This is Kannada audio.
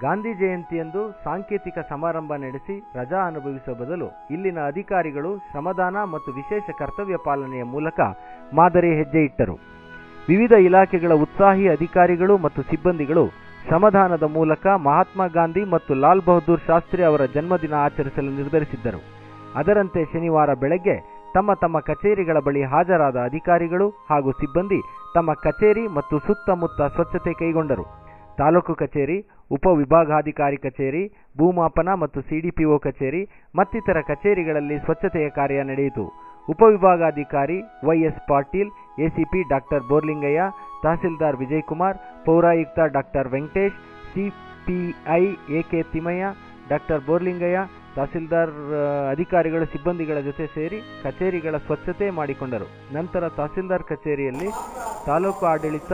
ಗಾಂಧಿ ಜಯಂತಿಯಂದು ಸಾಂಕೇತಿಕ ಸಮಾರಂಭ ನಡೆಸಿ ರಜಾ ಅನುಭವಿಸುವ ಬದಲು ಇಲ್ಲಿನ ಅಧಿಕಾರಿಗಳು ಶ್ರಮದಾನ ಮತ್ತು ವಿಶೇಷ ಕರ್ತವ್ಯ ಪಾಲನೆಯ ಮೂಲಕ ಮಾದರಿ ಹೆಜ್ಜೆ ಇಟ್ಟರು. ವಿವಿಧ ಇಲಾಖೆಗಳ ಉತ್ಸಾಹಿ ಅಧಿಕಾರಿಗಳು ಮತ್ತು ಸಿಬ್ಬಂದಿಗಳು ಶ್ರಮದಾನದ ಮೂಲಕ ಮಹಾತ್ಮ ಗಾಂಧಿ ಮತ್ತು ಲಾಲ್ ಬಹದ್ದೂರ್ ಶಾಸ್ತ್ರಿ ಅವರ ಜನ್ಮದಿನ ಆಚರಿಸಲು ನಿರ್ಧರಿಸಿದ್ದರು. ಅದರಂತೆ ಶನಿವಾರ ಬೆಳಗ್ಗೆ ತಮ್ಮ ತಮ್ಮ ಕಚೇರಿಗಳ ಬಳಿ ಹಾಜರಾದ ಅಧಿಕಾರಿಗಳು ಹಾಗೂ ಸಿಬ್ಬಂದಿ ತಮ್ಮ ಕಚೇರಿ ಮತ್ತು ಸುತ್ತಮುತ್ತ ಸ್ವಚ್ಛತೆ ಕೈಗೊಂಡರು. ತಾಲೂಕು ಕಚೇರಿ, ಉಪವಿಭಾಗಾಧಿಕಾರಿ ಕಚೇರಿ, ಭೂಮಾಪನ ಮತ್ತು ಸಿಡಿಪಿಒ ಕಚೇರಿ ಮತ್ತಿತರ ಕಚೇರಿಗಳಲ್ಲಿ ಸ್ವಚ್ಛತೆಯ ಕಾರ್ಯ ನಡೆಯಿತು. ಉಪವಿಭಾಗಾಧಿಕಾರಿ ವೈಎಸ್ ಪಾಟೀಲ್, ಎಸಿಪಿ ಡಾಕ್ಟರ್ ಬೋರ್ಲಿಂಗಯ್ಯ, ತಹಸೀಲ್ದಾರ್ ವಿಜಯಕುಮಾರ್, ಪೌರಾಯುಕ್ತ doctor Venkatesh, CPI AK Thimmaiah, doctor Borlingaiah, tahsildar ಅಧಿಕಾರಿಗಳು ಸಿಬ್ಬಂದಿಗಳ ಜೊತೆ ಸೇರಿ ಕಚೇರಿಗಳ ಸ್ವಚ್ಛತೆ ಮಾಡಿಕೊಂಡರು. ನಂತರ ತಹಸೀಲ್ದಾರ್ ಕಚೇರಿಯಲ್ಲಿ ತಾಲೂಕು ಆಡಳಿತ